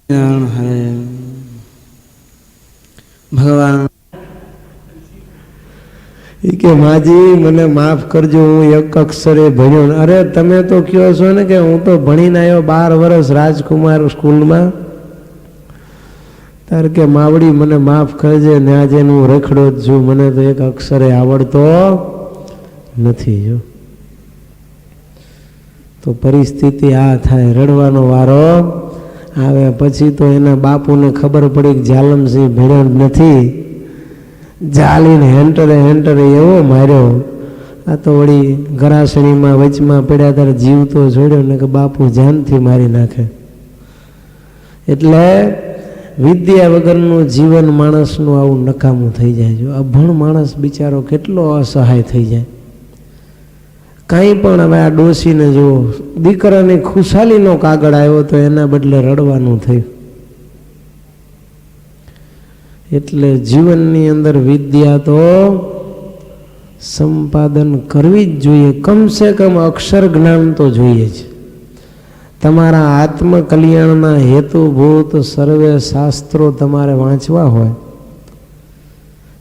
ભગવાન કે માજી મને માફ કરજો, હું એક અક્ષરે ભણ્યો. અરે તમે તો કહો છો ને કે હું તો ભણીને આવ્યો 12 વર્ષ રાજકુમાર સ્કૂલમાં. તાર કે માવડી મને માફ કરજે, ને આજે હું રખડો જ છું, મને તો એક અક્ષરે આવડતો નથી. જો તો પરિસ્થિતિ આ થાય, રડવાનો વારો આવે. પછી તો એના બાપુને ખબર પડી કે જાલમસિંહ ભણ્યો નથી, જાલીને હેન્ટરે એવો માર્યો. આ તો વળી ગરાસણીમાં વચમાં પડ્યા ત્યારે જીવ તો છોડ્યો ને કે બાપુ જાનથી મારી નાખે. એટલે વિદ્યા વગરનું જીવન માણસનું આવું નકામું થઈ જાય. જો અભણ માણસ બિચારો કેટલો અસહાય થઈ જાય. કાંઈ પણ હવે આ ડોસીને જુઓ, દીકરાની ખુશાલીનો કાગળ આવ્યો તો એના બદલે રડવાનું થયું. એટલે જીવનની અંદર વિદ્યા તો સંપાદન કરવી જ જોઈએ. કમસે કમ અક્ષર જ્ઞાન તો જોઈએ જ. તમારા આત્મકલ્યાણના હેતુભૂત સર્વે શાસ્ત્રો તમારે વાંચવા હોય,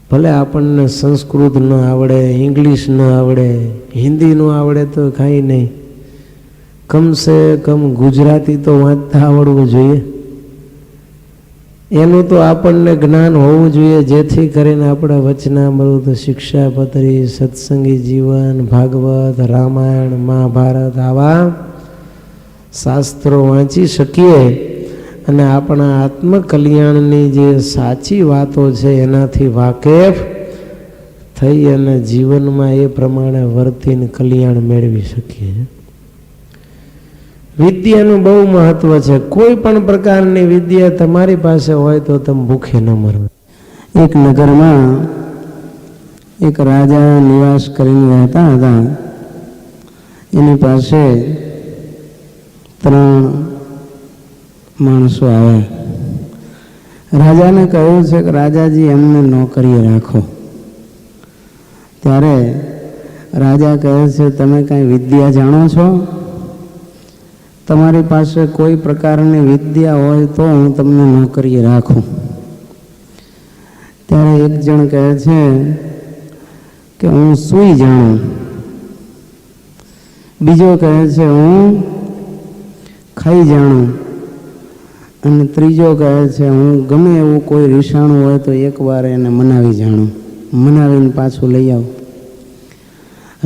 ભલે આપણને સંસ્કૃત ન આવડે, ઇંગ્લિશ ન આવડે, હિન્દી ન આવડે તો કાંઈ નહીં, કમસે કમ ગુજરાતી તો વાંચતા આવડવું જોઈએ. એનું તો આપણને જ્ઞાન હોવું જોઈએ, જેથી કરીને આપણે વચનામૃત, શિક્ષાપત્રી, સત્સંગી જીવન, ભાગવત, રામાયણ, મહાભારત આવા શાસ્ત્રો વાંચી શકીએ અને આપણા આત્મકલ્યાણની જે સાચી વાતો છે એનાથી વાકેફ થઈ અને જીવનમાં એ પ્રમાણે વર્તીને કલ્યાણ મેળવી શકીએ. વિદ્યાનું બહુ મહત્વ છે. કોઈ પણ પ્રકારની વિદ્યા તમારી પાસે હોય તો તમે ભૂખે ન મરો. એક નગરમાં એક રાજા નિવાસ કરીને રહેતા હતા. એની પાસે 3 માણસો આવ્યા. રાજાને કહ્યું છે કે રાજાજી એમને નોકરીએ રાખો. ત્યારે રાજા કહે છે તમે કાંઈ વિદ્યા જાણો છો? તમારી પાસે કોઈ પ્રકારની વિદ્યા હોય તો હું તમને નોકરીએ રાખું. ત્યારે એક જણ કહે છે કે હું સૂઈ જાણું. બીજો કહે છે હું ખાઈ જાણું. અને ત્રીજો કહે છે હું ગમે એવું કોઈ રીસાણું હોય તો એકવાર એને મનાવી જાણું, મનાવીને પાછું લઈ આવું.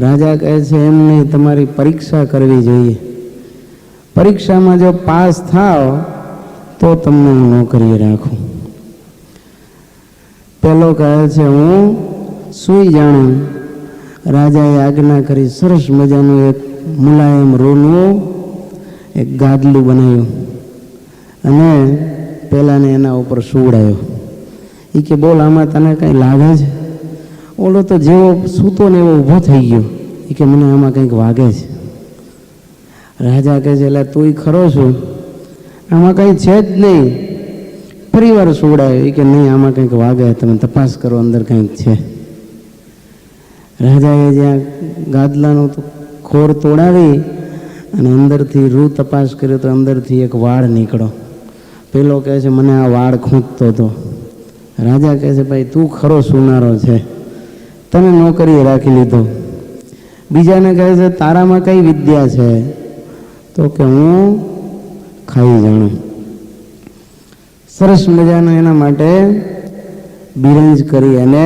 રાજા કહે છે એમ નહીં, તમારી પરીક્ષા કરવી જોઈએ. પરીક્ષામાં જો પાસ થાવ તો તમને હું નોકરીએ રાખું. પેલો કહે છે હું સૂઈ જાણું. રાજાએ આજ્ઞા કરી, સરસ મજાનું એક મુલાયમ રૂનું એક ગાદલું બનાવ્યું અને પેલાને એના ઉપર સુવડાયો. એ કે બોલ આમાં તને કંઈ લાગે છે? ઓલો તો જેવો સૂતો ને એવો ઊભો થઈ ગયો. એ કે મને આમાં કંઈક વાગે છે. રાજા કહે છે એટલે તું ખરો છું, આમાં કંઈ છે જ નહીં. ફરી વાર સુવડાયો. એ કે નહીં, આમાં કંઈક વાગે, તમે તપાસ કરો, અંદર કંઈક છે. રાજાએ જ્યાં ગાદલાનું ખોર તોડાવી અને અંદરથી રૂ તપાસ કર્યો તો અંદરથી એક વાળ નીકળ્યો. પેલો કહે છે મને આ વાળ ખૂંચતો હતો. રાજા કહે છે ભાઈ તું ખરો સુનારો છે, તને નોકરીએ રાખી લીધો. બીજાને કહે છે તારામાં કઈ વિદ્યા છે? તો કે હું ખાઈ જાણું. સરસ મજાનો એના માટે બિરંજ કરી અને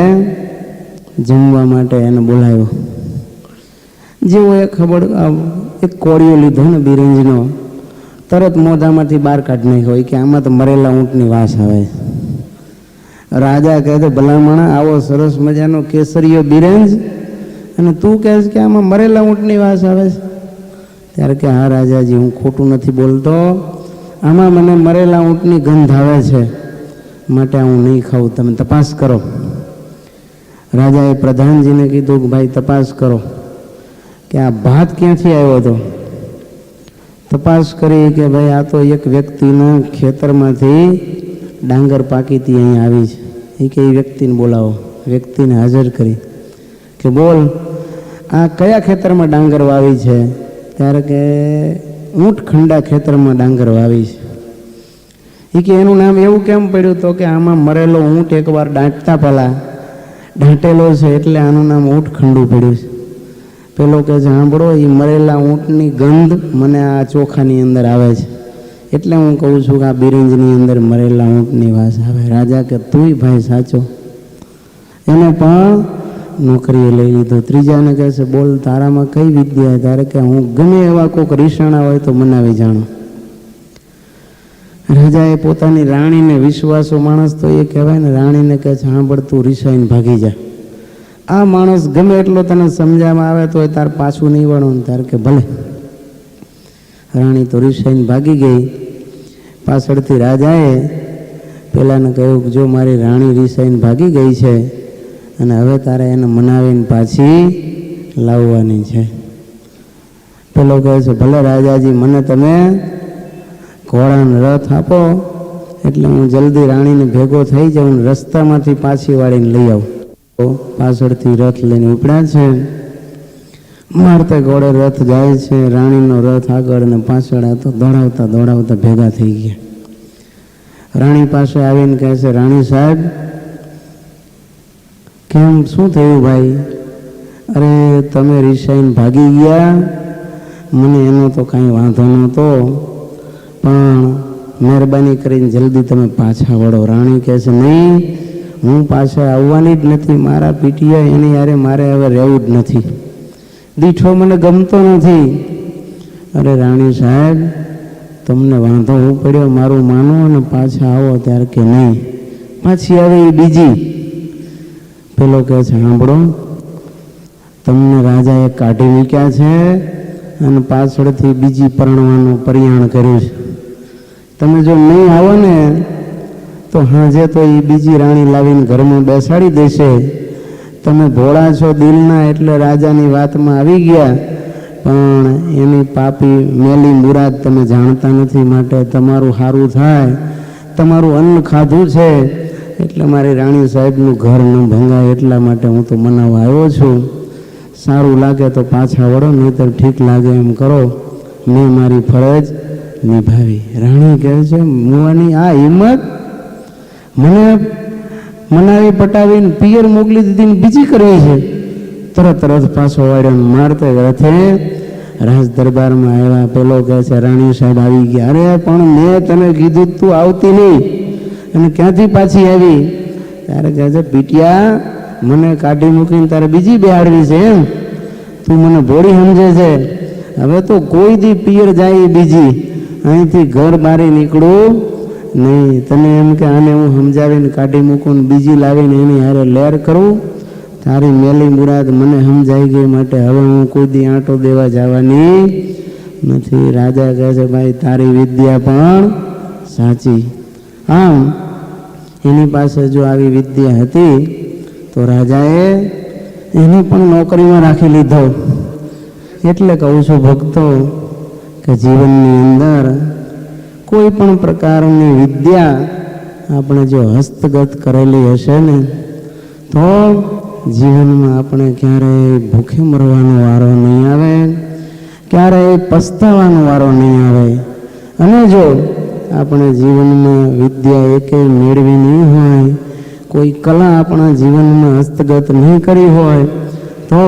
જમવા માટે એને બોલાવ્યો. જેવો એક કોળિયો લીધો ને બિરંજનો, તરત મોઢામાંથી બહાર કાઢી નાખ્યો કે આમાં તો મરેલા ઊંટની વાસ આવે. રાજા કહે છે ભલામણા આવો સરસ મજાનો કેસરીયો બિરંજ અને તું કહે છે કે આમાં મરેલા ઊંટની વાસ આવે છે? ત્યારે કે હા રાજાજી, હું ખોટું નથી બોલતો, આમાં મને મરેલા ઊંટની ગંધ આવે છે, માટે હું નહીં ખાઉં, તમે તપાસ કરો. રાજાએ પ્રધાનજીને કીધું કે ભાઈ તપાસ કરો કે આ ભાત ક્યાંથી આવ્યો હતો. તપાસ કરી કે ભાઈ આ તો એક વ્યક્તિના ખેતરમાંથી ડાંગર પાકીથી અહીં આવી છે. એ કે એ વ્યક્તિને બોલાવો. વ્યક્તિને હાજર કરી કે બોલ આ કયા ખેતરમાં ડાંગર વાવી છે? ત્યારે કે ઊંટ ખંડા ખેતરમાં ડાંગર વાવી છે. એ કે એનું નામ એવું કેમ પડ્યું? તો કે આમાં મરેલો ઊંટ એકવાર દાંટતા પહેલાં દાંટેલો છે એટલે આનું નામ ઊંટ ખંડુ પડ્યું છે. પેલો કે સાંભળો, એ મરેલા ઊંટની ગંધ મને આ ચોખાની અંદર આવે છે એટલે હું કહું છું કે આ બિરંજની અંદર મરેલા ઊંટની વાસ આવે. રાજા કે તુંય ભાઈ સાચો. એને પણ નોકરીએ લઈ લીધો. ત્રીજાને કહે છે બોલ તારામાં કઈ વિદ્યા? ત્યારે કે હું ગમે એવા કોઈક રીસાણા હોય તો મનાવી જાણું. રાજાએ પોતાની રાણીને, વિશ્વાસો માણસ તો એ કહેવાય ને, રાણીને કહે છે સાંભળ તું રીસાઈને ભાગી જા. આ માણસ ગમે એટલો તને સમજાવવામાં આવે તો તાર પાછું નહીં વળો. ત્યારે કે ભલે. રાણી તો રીસાઈને ભાગી ગઈ. પાછળથી રાજાએ પેલાને કહ્યું કે જો મારી રાણી રીસાઈને ભાગી ગઈ છે અને હવે તારે એને મનાવીને પાછી લાવવાની છે. પેલો કહે છે ભલે રાજાજી, મને તમે ઘોડાનો રથ આપો એટલે હું જલ્દી રાણીને ભેગો થઈ જાઉં, રસ્તામાંથી પાછી વાળીને લઈ આવું. તો પાછળથી રથ લઈને ઉપડ્યા છે. મારતે ઘોડે રથ જાય છે. રાણીનો રથ આગળ ને પાછળ આ તો દોડાવતા દોડાવતા ભેગા થઈ ગયા. રાણી પાસે આવીને કહે છે રાણી સાહેબ કેમ, શું થયું ભાઈ? અરે તમે રીસાઈને ભાગી ગયા, મને એનો તો કાંઈ વાંધો નહોતો, પણ મહેરબાની કરીને જલ્દી તમે પાછા વળો. રાણી કહે છે નહીં, હું પાછા આવવાની જ નથી. મારા પીટીઆઈ એની યારે મારે હવે રહેવું જ નથી. દીઠો મને ગમતો નથી. અરે રાણી સાહેબ, તમને વાંધો હું પડ્યો મારું માનો અને પાછા આવો. ત્યારે કે નહીં, પાછી આવે એ બીજી. પેલો કહે છે સાંભળો, તમને રાજાએ કાઢી મૂક્યા છે અને પાછળથી બીજી પરણવાનું પરિયાણ કર્યું છે. તમે જો નહીં આવો ને તો હાજે તો એ બીજી રાણી લાવીને ઘરમાં બેસાડી દેશે. તમે ભોળા છો દિલના એટલે રાજાની વાતમાં આવી ગયા, પણ એની પાપી મેલી મુરાદ તમે જાણતા નથી. માટે તમારું સારું થાય, તમારું અન્ન ખાધું છે એટલે મારી રાણી સાહેબનું ઘર ન ભંગાય એટલા માટે હું તો મનાવવા આવ્યો છું. સારું લાગે તો પાછા વળો, નહીંતર ઠીક લાગે એમ કરો. મેં મારી ફરજ નિભાવી. રાણી કહે છે મુવાની આ હિંમત, મને મનાવી પટાવીને પિયર મોકલી દીધી બીજી કરવી છે. તરત રથ પાછો વાળ્યો. મારતે રથે રાજ દરબારમાં આવ્યા. પેલો કહે છે રાણી સાહેબ આવી ગયા. અરે પણ મેં તને કીધું તું આવતી નહીં અને ક્યાંથી પાછી આવી? ત્યારે કહે છે પીટિયા, મને કાઢી મૂકીને તારે બીજી બેહાડવી છે એમ? તું મને ભોળી સમજે છે. હવે તો કોઈ દી પિયર જાય બીજી, અહીંથી ઘર બારી નીકળું નહીં. તને એમ કે આને હું સમજાવીને કાઢી મૂકું ને બીજી લાવીને એની હારે લેર કરું? તારી મેલી મુરાદ મને સમજાઈ ગઈ, માટે હવે હું કોઈ દી આંટો દેવા જવાની નથી. રાજા કહે છે ભાઈ તારી વિદ્યા પણ સાચી. આમ એની પાસે જો આવી વિદ્યા હતી તો રાજાએ એને પણ નોકરીમાં રાખી લીધો. એટલે કહું છું ભક્તો કે જીવનની અંદર કોઈ પણ પ્રકારની વિદ્યા આપણે જો હસ્તગત કરેલી હશે ને તો જીવનમાં આપણે ક્યારેય ભૂખે મરવાનો વારો નહીં આવે, ક્યારેય પસ્તાવાનો વારો નહીં આવે. અને જો આપણે જીવનમાં વિદ્યા એકેય મેળવી નહીં હોય, કોઈ કલા આપણા જીવનમાં હસ્તગત નહીં કરી હોય તો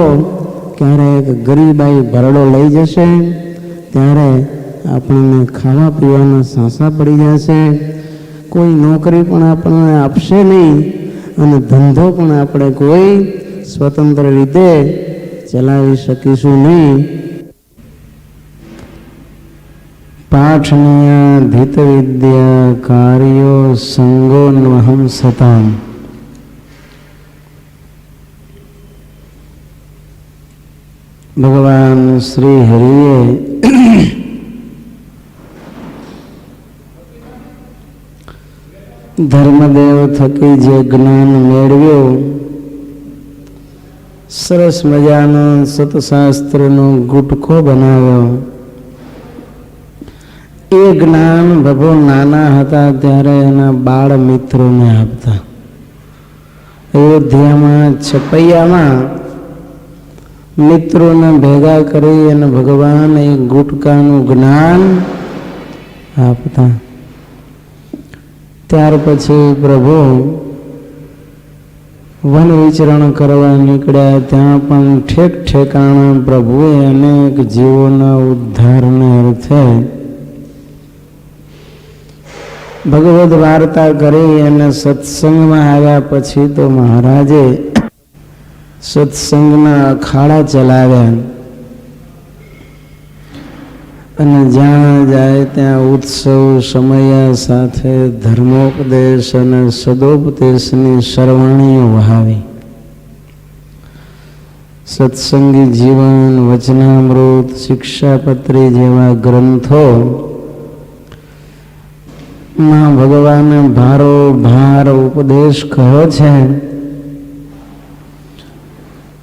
ક્યારેક ગરીબાઈ ભરડો લઈ જશે, ત્યારે આપણને ખાવા પીવાના સાંસા પડી જશે, કોઈ નોકરી પણ આપણને આપશે નહીં અને ધંધો પણ આપણે કોઈ સ્વતંત્ર રીતે ચલાવી શકીશું નહીં. પાઠનીય ધીત વિદ્યા કાર્યો સંગો નહમ સતામ. ભગવાન શ્રી હરિએ ધર્મદેવ થકી જે જ્ઞાન મેળવ્યું, સરસ મજાનો સતશાસ્ત્રનો ગુટકો બનાવ્યો. એ જ્ઞાન પ્રભુ નાના હતા ત્યારે એના બાળ મિત્રોને આપતા. અયોધ્યામાં છપૈયામાં મિત્રોને ભેગા કરી અને ભગવાન એ ગુટકાનું જ્ઞાન આપતા. ત્યાર પછી પ્રભુ વન વિચરણ કરવા નીકળ્યા. ત્યાં પણ ઠેક ઠેકાણા પ્રભુએ અનેક જીવોના ઉદ્ધારને અર્થે ભગવદ વાર્તા કરી અને સત્સંગમાં આવ્યા. પછી તો મહારાજે સત્સંગના અખાડા ચલાવ્યા અને જ્યાં જાય ત્યાં ઉત્સવ સમય સાથે ધર્મોપદેશ અને સદોપદેશની સરવાણીઓ વહાવી. સત્સંગી જીવન, વચનામૃત, શિક્ષાપત્રી જેવા ગ્રંથો માં ભગવાને ભારો ભાર ઉપદેશ કહ્યો છે.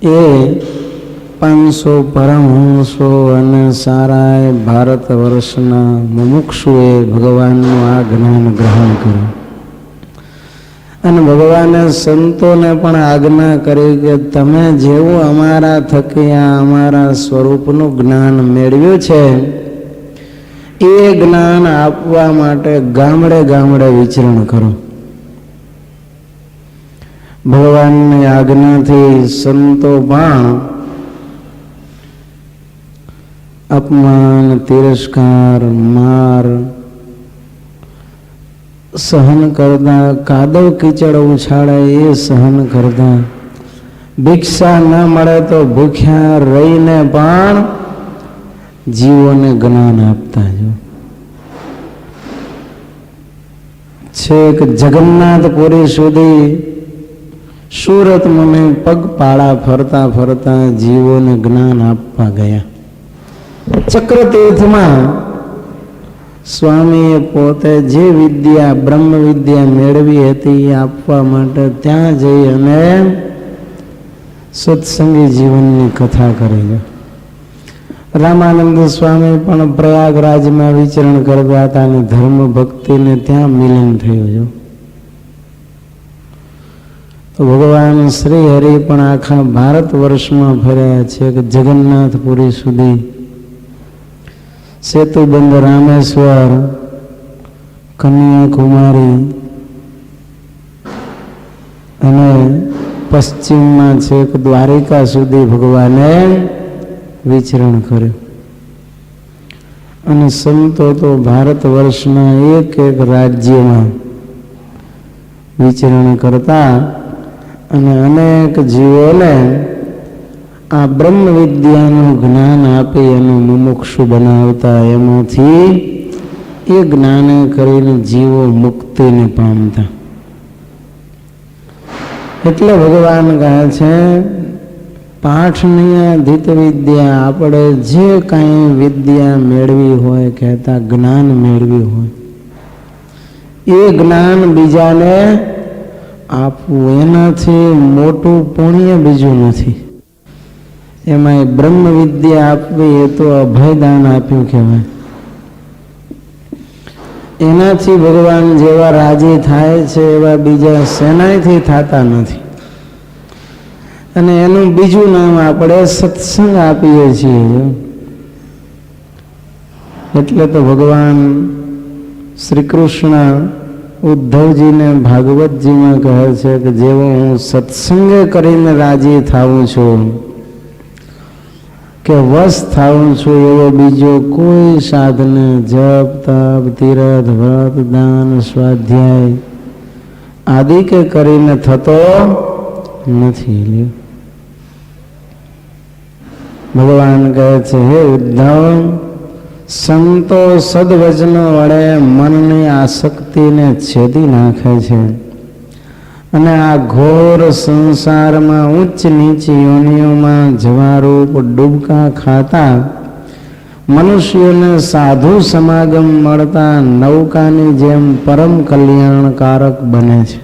એ 500 પરમહંસો અને સારા ભારત વર્ષના મુમુક્ષુએ ભગવાનનું આ જ્ઞાન ગ્રહણ કર્યું. અને ભગવાને સંતોને પણ આજ્ઞા કરી કે તમે જેવું અમારા થકી આ અમારા સ્વરૂપનું જ્ઞાન મેળવ્યું છે એ જ્ઞાન આપવા માટે ગામડે ગામડે વિચરણ કરો. ભગવાનની આજ્ઞાથી સંતો પણ અપમાન, તિરસ્કાર, માર સહન કરતા, કાદવ કીચડ ઉછાળે એ સહન કરતા, ભિક્ષા ન મળે તો ભૂખ્યા રહીને પણ જીવોને જ્ઞાન આપતા. જો છેક જગન્નાથપુરી સુધી સુરત મુનિ પગપાળા ફરતા ફરતા જીવોને જ્ઞાન આપવા ગયા. ચક્રતીર્થમાં સ્વામીએ પોતે જે વિદ્યા, બ્રહ્મ વિદ્યા મેળવી હતી એ આપવા માટે ત્યાં જઈ અને સત્સંગી જીવનની કથા કરી છે. રામાનંદ સ્વામી પણ પ્રયાગરાજમાં વિચરણ કરતા હતા અને ધર્મ ભક્તિને ત્યાં મિલન થયું છે. તો ભગવાન શ્રી હરિ પણ આખા ભારત વર્ષમાં ફર્યા છે કે જગન્નાથપુરી સુધી, સેતુબંધ, રામેશ્વર, કન્યાકુમારી અને પશ્ચિમમાં છેક દ્વારિકા સુધી ભગવાને વિચરણ કર્યું. અને સંતો તો ભારત વર્ષના એક એક રાજ્યમાં વિચરણ કરતા અને અનેક જીવોને આ બ્રહ્મ વિદ્યાનું જ્ઞાન આપી અને મુમુક્ષુ બનાવતા. એમાંથી એ જ્ઞાન કરીને જીવો મુક્તિને પામતા. એટલે ભગવાન કહે છે પાઠનીયાધિત વિદ્યા, આપણે જે કાંઈ વિદ્યા મેળવી હોય, કહેતા જ્ઞાન મેળવી હોય એ જ્ઞાન બીજાને આપવું, એનાથી મોટું પુણ્ય બીજું નથી. એમાં બ્રહ્મ વિદ્યા આપવી એ તો અભયદાન આપ્યું કહેવાય. એનાથી ભગવાન જેવા રાજી થાય છે એવા બીજા સેનાથી થતા નથી. અને એનું બીજું નામ આપણે સત્સંગ આપીએ છીએ. એટલે તો ભગવાન શ્રી કૃષ્ણ ઉદ્ધવજીને ભાગવતજીમાં કહે છે કે જેવો હું સત્સંગ કરીને રાજી થાઉં છું કે વશ થાઉં છું, એવો બીજો કોઈ સાધને જપ, તપ, તીર્થ, વ્રત, દાન, સ્વાધ્યાય આદિ કે કરીને થતો નથી. ભગવાન કહે છે હે ઉદ્ધવ, સંતો સદવચનો વડે મનની આસક્તિને છેદી નાખે છે અને આ ઘોર સંસારમાં ઉચ્ચ નીચ યોનિઓમાં જવારૂપ ડૂબકા ખાતા મનુષ્યોને સાધુ સમાગમ મળતા નૌકાની જેમ પરમ કલ્યાણકારક બને છે.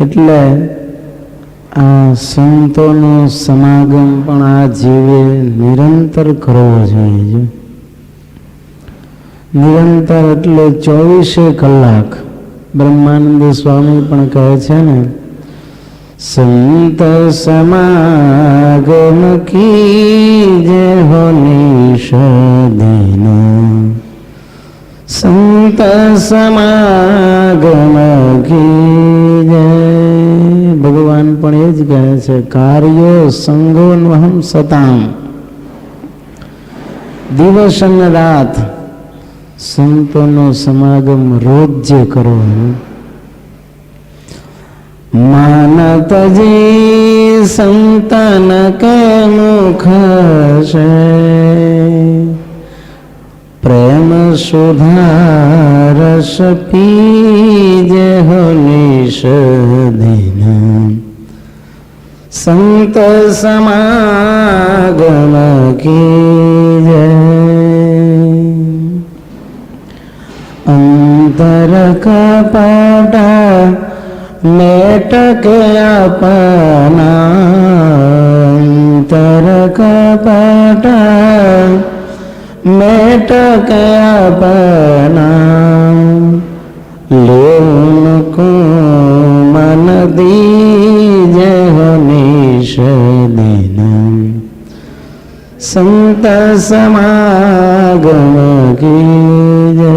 એટલે આ સંતોનો સમાગમ પણ આ જીવે નિરંતર કરવો જોઈએ. નિરંતર એટલે 24 કલાક. બ્રહ્માનંદ સ્વામી પણ કહે છે ને, સંત સમાગમ કી જે હો નિષદીન સંત સમાગમ કી જય. ભગવાન પણ એ જ કહે છે, કાર્યો સંગોન્વહમ સતામ. દિવસ અને રાત સંતોનો સમાગમ રોજ જે કરો. માનતજી સંતન કે મુખ છે, પ્રેમ સુધારસ પીજે હો નિશ દિન. સંત સમાગમ કી જય. અંતર કપટ મેટ કે આપના. અંતર કપટ મેટ કે આપના. લેવું કો મન દીજે હો નિશ દિન. સંત સમાગમ કી જય.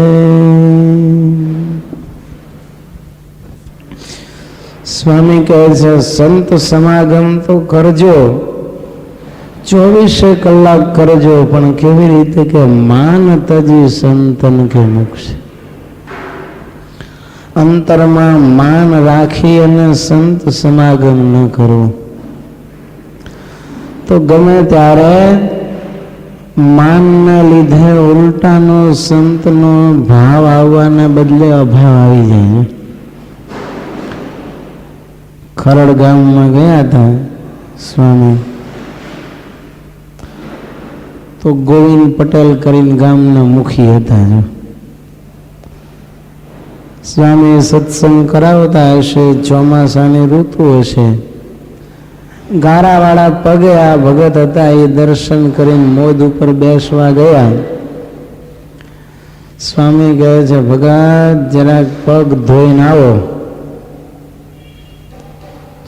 સ્વામી કહે છે, સંત સમાગમ તો કરજો, 24 કલાક કરજો, પણ કેવી રીતે કે માન તજી સંતન કે મુક્ષ. અંતરમાં માન રાખી અને સંત સમાગમ ન કરવું તો ગમે ત્યારે માનના લીધે ઉલટાનો સંતનો ભાવ આવવાના બદલે અભાવ આવી જાય. ખરડ ગામમાં ગયા હતા સ્વામી, તો ગોવિંદ પટેલ કરીને ગામના મુખી હતા. જો સ્વામી સત્સંગ કરાવતા હશે, ચોમાસાની ઋતુ હશે, ગારાવાળા પગે આ ભગત હતા એ દર્શન કરીને મોજ ઉપર બેસવા ગયા. સ્વામી કહે છે, ભગત જરાક પગ ધોઈને આવો.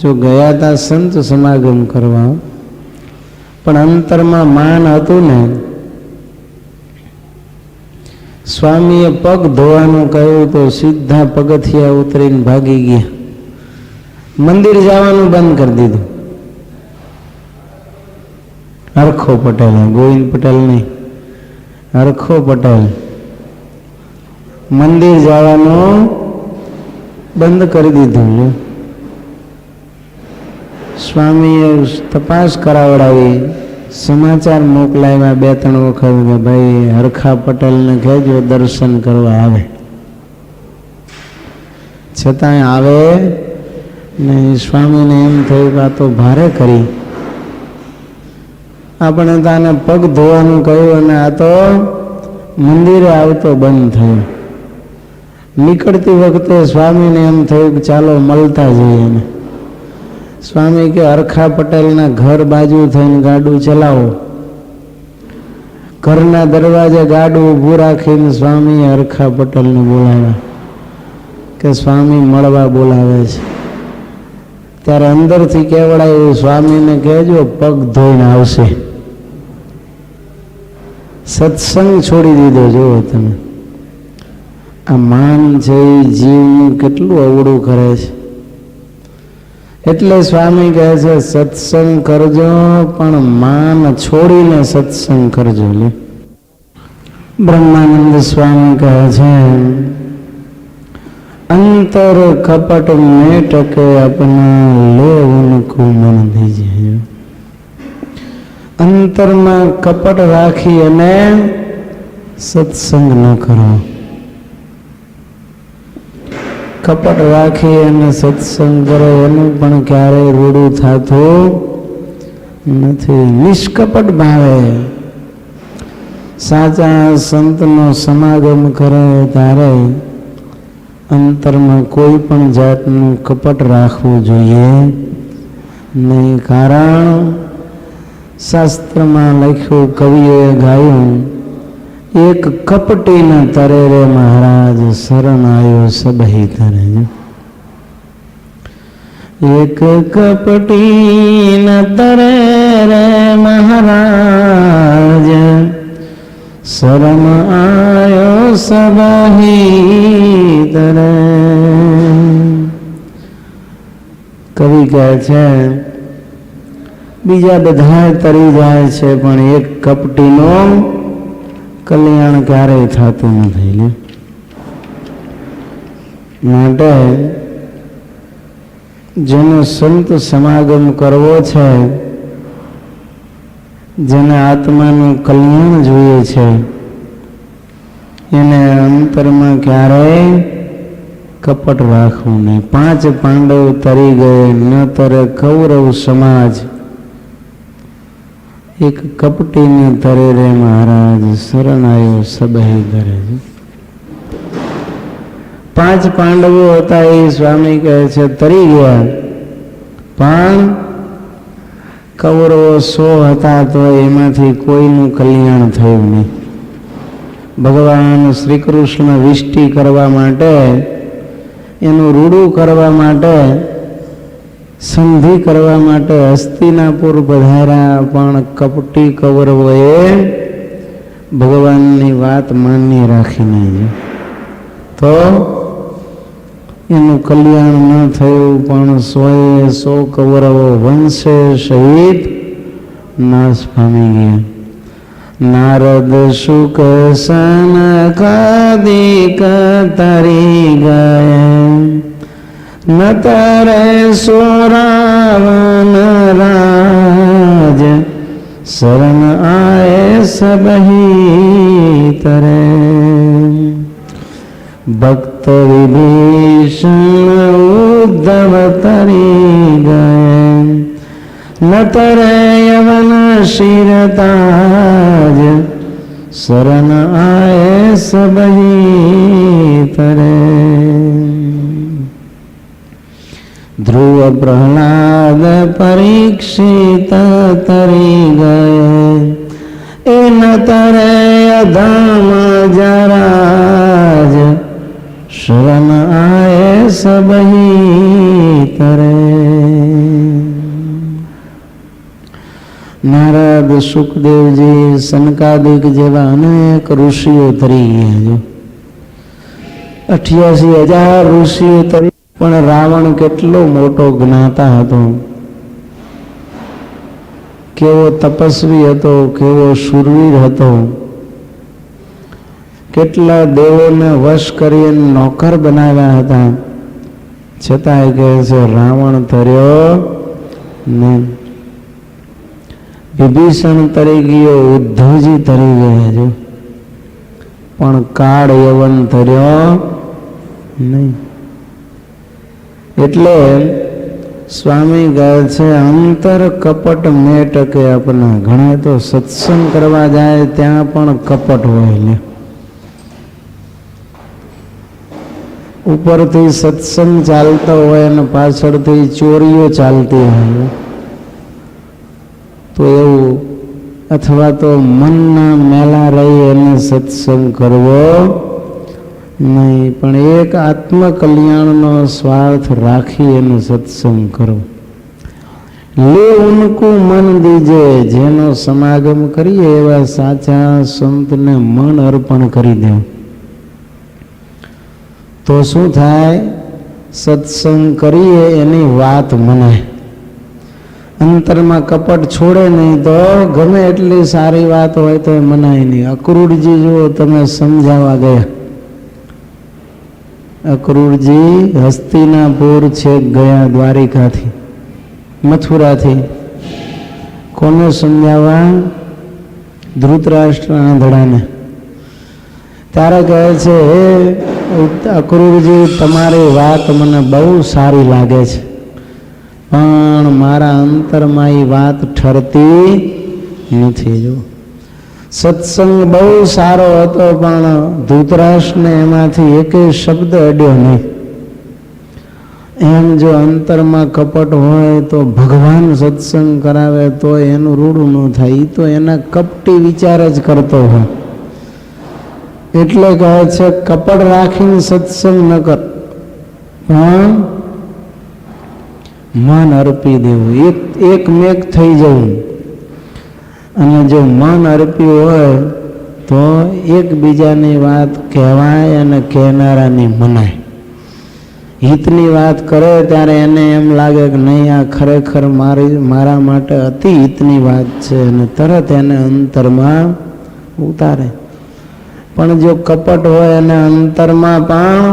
જો ગયા હતા સંત સમાગમ કરવા, પણ અંતરમાં માન હતું ને. સ્વામીએ પગ ધોવાનું કહ્યું તો સીધા પગથિયા ઉતરીને ભાગી ગયા. મંદિર જવાનું બંધ કરી દીધું. હરખો પટેલ, ગોવિંદ પટેલ નહીં, હરખો પટેલ મંદિર જવાનું બંધ કરી દીધું. સ્વામીએ તપાસ કરાવડાવી, સમાચાર મોકલાવ્યા 2-3 વખત કે ભાઈ હરખા પટેલને કહેજો દર્શન કરવા આવે. છતાંય આવે ને. સ્વામીને એમ થયું કે આ તો ભારે કરી, આપણે તો આને પગ ધોવાનું કહ્યું અને આ તો મંદિરે આવતો બંધ થયો. નીકળતી વખતે સ્વામીને એમ થયું કે ચાલો મળતા જઈએ. સ્વામી કે હરખા પટેલના ઘર બાજુ થઈને ગાડું ચલાવો. ઘરના દરવાજે ગાડું ઊભું રાખીને સ્વામીએ હરખા પટેલને બોલાવ્યા કે સ્વામી મળવા બોલાવે છે. ત્યારે અંદરથી કહેવડાયું, સ્વામીને કહેજો પગ ધોઈને આવશે. સત્સંગ છોડી દીધો. જુઓ તમે, આ માન છે એ જીવનું કેટલું અવળું કરે છે. એટલે સ્વામી કહે છે, સત્સંગ કરજો પણ માન છોડીને સત્સંગ કરજો. બ્રહ્માનંદ સ્વામી કહે છે, અંતર કપટ મેટ કે अपना ले उनको मन दीजिए. અંતરમાં કપટ રાખી અને સત્સંગ ન કરો. કપટ રાખી અને સત્સંગ કરો એનું પણ ક્યારેય રૂડું થતું નથી. નિષ્કપટ ભાવે સાચા સંતનો સમાગમ કરે ત્યારે અંતરમાં કોઈ પણ જાતનું કપટ રાખવું જોઈએ નહીં. કારણ શાસ્ત્રમાં લખ્યું, કવિઓએ ગાયું, એક કપટી ન તરે રે મહારાજ શરણ આયો સબહી તરે. એક કપટી ન તરે રે મહારાજ શરણ આયો सब ही तरे। કવિ કહે છે બીજા બધા તરી જાય છે પણ એક કપટીનું કલ્યાણ ક્યારેય થતું નથી. માટે જેનો સંત સમાગમ કરવો છે, જેને આત્માનું કલ્યાણ જોઈએ છે, એને અંતરમાં ક્યારેય કપટ રાખવું નહીં. 5 પાંડવ તરી ગયે ન તરે કૌરવ સમાજ, એક કપટીને તરે રે મહારાજ, શરણાયો સબહી ધરે. 5 પાંડવો હતા એ સ્વામી કહે છે તરી ગયા, પણ કૌરવો 100 હતા તો એમાંથી કોઈનું કલ્યાણ થયું નહીં. ભગવાન શ્રી કૃષ્ણ વિષ્ટિ કરવા માટે, એનું રૂડું કરવા માટે, સંધિ કરવા માટે હસ્તિનાપુર પધાર્યા, પણ કપટી કૌરવોએ ભગવાનની વાત માન્ય રાખી નહીં, તો એનું કલ્યાણ ન થયું. પણ 100 કૌરવો વંશે શહીદ નાશ પામી ગયા. નારદ શુક સનકાદિક તરી ગયા, ન તરે સોરાવન રાજ, શરણ આય સબહી તરે. ભક્ત વિભીષણ ઉદ્ધવ તરી ગયા, ન તરે યવન શિરતાજ, શરણ આય સબહી તરે. ધ્રુવ પ્રહલાદ પરીક્ષિત તરી ગયે, એ ન તરે અધમ જરાજ, શરણ આય સબહી તરે. નારદ, સુખદેવજી, સનકાદિક જેવા અનેક ઋષિઓ તરી ગયા. 88,000 ઋષિઓ તરી. પણ રાવણ કેટલો મોટો જ્ઞાતા હતો, કેવો તપસ્વી હતો, કેવો શૂરવીર હતો. કેટલા દેવોને વશ કરીને નોકર બનાવ્યા હતા, છતાંય કહે છે રાવણ તર્યો નહીં. વિભીષણ તરી ગયો, ઉદ્ધવજી તરી ગયા છે, પણ કાળ યવન તર્યો નહીં. એટલે સ્વામી કહે છે અંતર કપટ મેં ટકે આપના. ઘણા તો સત્સંગ કરવા જાય ત્યાં પણ કપટ હોય ને, ઉપરથી સત્સંગ ચાલતો હોય અને પાછળથી ચોરીઓ ચાલતી હોય તો એવું. અથવા તો મનના મેલા રહી અને સત્સંગ કરવો નહીં, પણ એક આત્મકલ્યાણનો સ્વાર્થ રાખી એનો સત્સંગ કરો. લે ઉનકુ મન દીજે, જેનો સમાગમ કરીએ એવા સાચા સંતને મન અર્પણ કરી દે તો શું થાય? સત્સંગ કરીએ એની વાત મનાય. અંતરમાં કપટ છોડે નહીં તો ગમે એટલી સારી વાત હોય તો એ મનાય નહીં. અક્રૂરજી જુઓ, તમે સમજાવવા ગયા. અક્રૂરજી હસ્તિનાપુર છે ગયા, દ્વારિકાથી, મથુરાથી. કોને સમજાવવા? ધૃતરાષ્ટ્ર આંધળાને. ત્યારે કહે છે અક્રૂરજી, તમારી વાત મને બહુ સારી લાગે છે, પણ મારા અંતરમાં એ વાત ઠરતી નથી. જો સત્સંગ બહુ સારો હતો, પણ ધૃતરાષ્ટ્રને એમાંથી એકેય શબ્દ અડ્યો નહીં. એમ જો અંતરમાં કપટ હોય તો ભગવાન સત્સંગ કરાવે તો એનું રૂડું ન થાય. એ તો એના કપટી વિચાર જ કરતો હોય. એટલે કહે છે કપટ રાખીને સત્સંગ ન કર, પણ મન અર્પી દેવું, એક મેક થઈ જવું. અને જો મન અર્પ્યું હોય તો એકબીજાની વાત કહેવાય અને કહેનારાની મનાય. હિતની વાત કરે ત્યારે એને એમ લાગે કે નહીં, આ ખરેખર મારા માટે અતિ હિતની વાત છે, અને તરત એને અંતરમાં ઉતારે. પણ જો કપટ હોય અને અંતરમાં પણ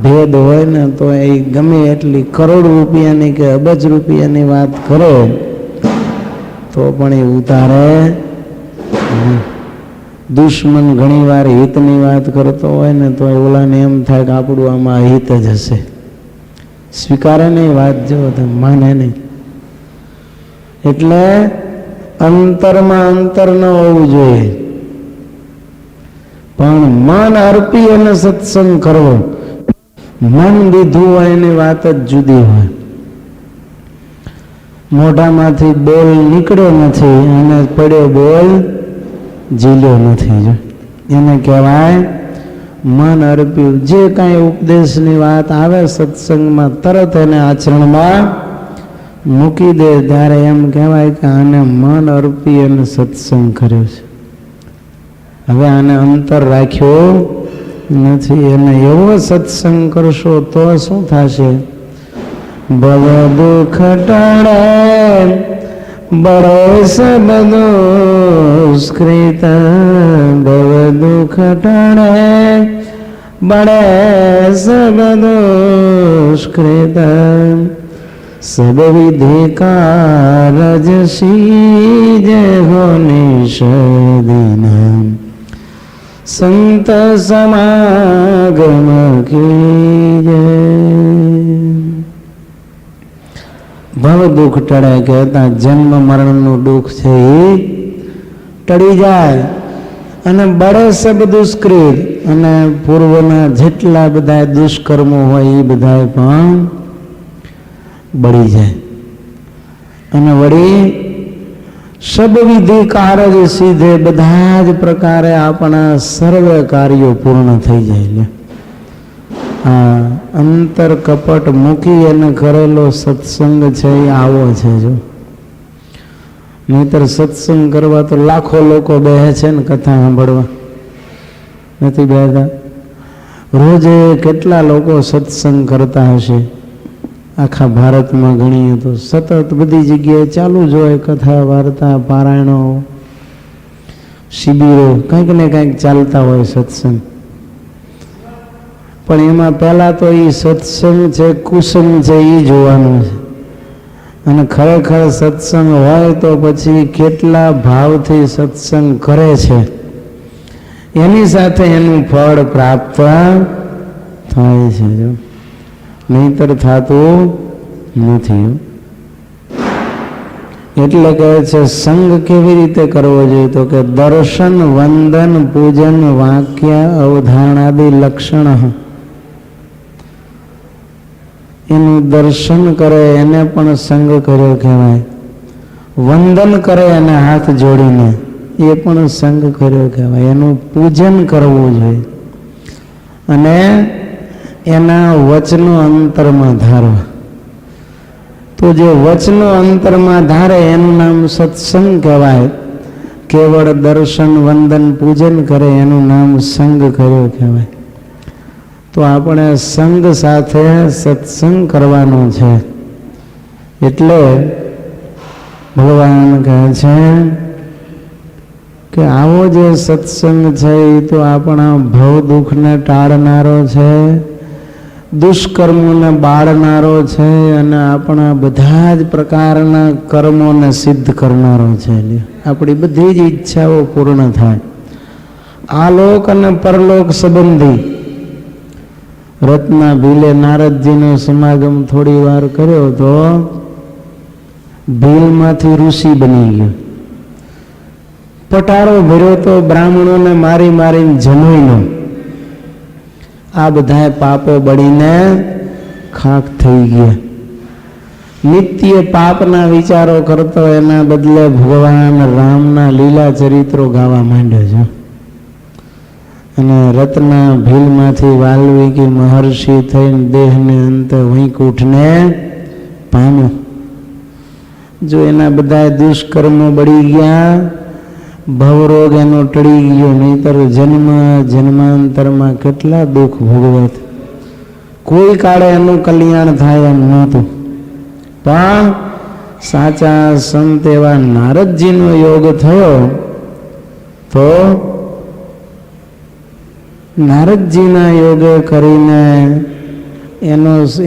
ભેદ હોય ને, તો એ ગમે એટલી કરોડ રૂપિયાની કે અબજ રૂપિયાની વાત કરે તો પણ એ ઉતારે. દુશ્મન ઘણી વાર હિતની વાત કરતો હોય ને, તો ઓલાને એમ થાય કે આપણું આમાં હિત જ હશે, સ્વીકારે નહીં વાત, જો માને નહીં. એટલે અંતરમાં અંતર ન હોવું જોઈએ, પણ મન અર્પી અને સત્સંગ કરવો. મન દીધું હોય એની વાત જ જુદી હોય. મોઢામાંથી બોલ નીકળ્યો નથી અને પડ્યો બોલ ઝીલ્યો નથી, જો એને કહેવાય મન અર્પ્યું. જે કાંઈ ઉપદેશની વાત આવે સત્સંગમાં, તરત એને આચરણમાં મૂકી દે, ત્યારે એમ કહેવાય કે આને મન અર્પી અને સત્સંગ કર્યો છે. હવે આને અંતર રાખ્યો નથી. એને એવો સત્સંગ કરશો તો શું થશે? ભવ દુઃખ ટળે બળે સબ દુષ્કૃત, ભવ દુઃખ ટળે બળે સબ દુષ્કૃત, સબ વિધિ કારજ સીજે હો નિષદિન, સંત સમાગમ કીજે. ભવ દુઃખ ટળે કહેતા જન્મ મરણનું દુઃખ છે એ ટળી જાય, અને બળે સબ દુષ્કૃત, અને પૂર્વના જેટલા બધા દુષ્કર્મો હોય એ બધા પણ બળી જાય. અને વળી સબ વિધિ કારજ સીધે, બધા જ પ્રકારે આપણા સર્વ કાર્યો પૂર્ણ થઈ જાય. આ અંતર કપટ મૂકી અને કરેલો સત્સંગ છે એ આવો છે. જો નહીતર સત્સંગ કરવા તો લાખો લોકો બેહે છે ને, કથા સાંભળવા નથી બેહતા. રોજે કેટલા લોકો સત્સંગ કરતા હશે આખા ભારતમાં ગણીએ તો? સતત બધી જગ્યાએ ચાલુ જ હોય, કથા વાર્તા પારાયણો શિબિરો કંઈક ને કંઈક ચાલતા હોય સત્સંગ. પણ એમાં પહેલા તો એ સત્સંગ છે કુસંગ છે એ જોવાનું છે, અને ખરેખર સત્સંગ હોય તો પછી કેટલા ભાવથી સત્સંગ કરે છે એની સાથે એનું ફળ પ્રાપ્ત થાય છે. જો નહીતર થતું નથી. એટલે કહે છે સંગ કેવી રીતે કરવો જોઈએ? તો કે દર્શન વંદન પૂજન વાક્ય અવધાનાદિ લક્ષણ, એનું દર્શન કરે એને પણ સંગ કર્યો કહેવાય. વંદન કરે એને હાથ જોડીને એ પણ સંગ કર્યો કહેવાય. એનું પૂજન કરવું જોઈએ, અને એના વચનો અંતરમાં ધારવા. તો જે વચનો અંતરમાં ધારે એનું નામ સત્સંગ કહેવાય. કેવળ દર્શન વંદન પૂજન કરે એનું નામ સંગ કર્યો કહેવાય. તો આપણે સંગ સાથે સત્સંગ કરવાનો છે. એટલે ભગવાન કહે છે કે આવો જે સત્સંગ છે એ તો આપણા ભવ દુઃખને ટાળનારો છે, દુષ્કર્મોને બાળનારો છે, અને આપણા બધા જ પ્રકારના કર્મોને સિદ્ધ કરનારો છે. આપણી બધી જ ઈચ્છાઓ પૂર્ણ થાય. આલોક અને પરલોક સંબંધી રત્ના ભીલે નારદજીનો સમાગમ થોડી વાર કર્યો તો ભીલમાંથી ઋષિ બની ગયો. પટારો ભર્યો તો બ્રાહ્મણોને મારી મારીને જમાઈનો. આ બધા પાપો બળીને ખાખ થઈ ગયા. નિત્ય પાપના વિચારો કરતો એના બદલે ભગવાન રામના લીલા ચરિત્રો ગાવા માંડ્યો છે. અને રત્ના ભીલમાંથી વાલ્મીકી મહર્ષિ થઈને દેહને અંતે વૈકુંઠને પામ્યો. જો એના બધા દુષ્કર્મો બળી ગયા, ભવરોગ એનો ટળી ગયો, નહીતર જન્મ જન્માંતરમાં કેટલા દુઃખ ભોગવત. કોઈ કાળે એનું કલ્યાણ થાય એમ નહોતું. પણ સાચા સંત એવા નારદજીનો યોગ થયો તો નારદજીના યોગે કરીને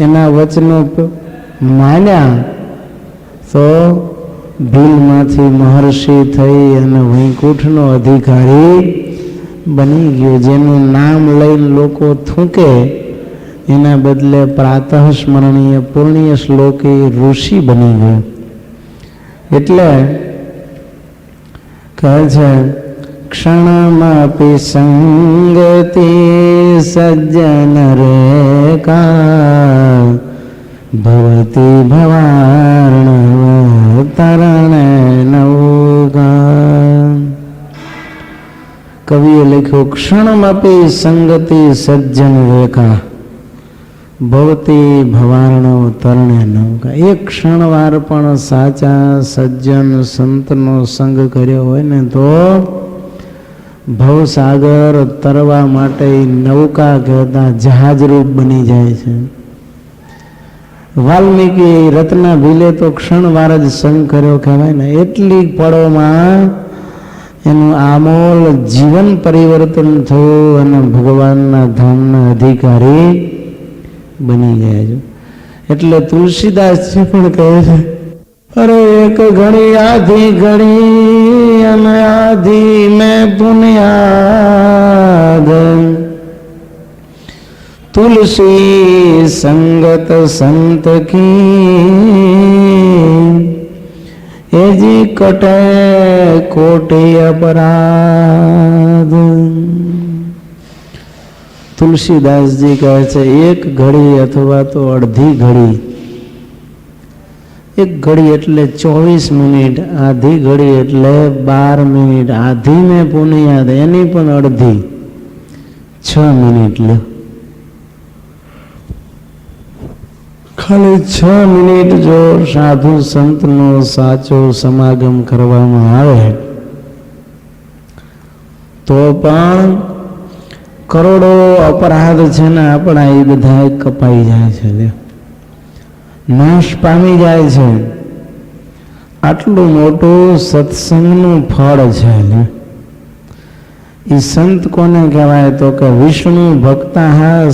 એના વચનો માન્યા તો ભીલમાંથી મહર્ષિ થઈ અને વૈકુંઠનો અધિકારી બની ગયો. જેનું નામ લઈને લોકો થૂકે એના બદલે પ્રાતઃ સ્મરણીય પુણ્ય શ્લોકી ઋષિ બની ગયો. એટલે કહે છે ક્ષણમપી સંગતિ સજ્જન રેકા ભવતી ભવાર્ણવ તરણે નૌકા. કવિએ લખ્યું ક્ષણમપી સંગતિ સજ્જન રેખા ભવતી ભવાર્ણવ તરણે નૌકા. એક ક્ષણવાર પણ સાચા સજ્જન સંતનો સંગ કર્યો હોય ને તો ભવસાગર તરવા માટે નૌકા કહેતા જહાજરૂપ બની જાય છે. વાલ્મીકી રત્ના ભીલે તો ક્ષણવાર જ સંગ કર્યો કહેવાય ને. એટલી પળોમાં એનું આમોલ જીવન પરિવર્તન થયું અને ભગવાનના ધામના અધિકારી બની ગયા છે. એટલે તુલસીદાસજી પણ કહે છે અરે એક ઘડી આધી ઘડી અને આધી મેં પુન્યાદ તુલસી સંગત સંત કી એજી કટે કોટી અપરાધ. તુલસીદાસજી કહે છે એક ઘડી અથવા તો અડધી ઘડી, એક ઘડી એટલે 24 મિનિટ, આધી ઘડી એટલે 12 મિનિટ. આધી મેં પુનિયાદ એની પણ અડધી 6 મિનિટ લે. ખાલી 6 મિનિટ જો સાધુ સંતનો સાચો સમાગમ કરવામાં આવે તો પણ કરોડો અપરાધ છે ને આપણા એ બધા કપાઈ જાય છે, નાશ પામી જાય છે. આટલું મોટું સત્સંગનું ફળ છે. એ સંત કોને કહેવાય તો કે વિષ્ણુ ભક્તઃ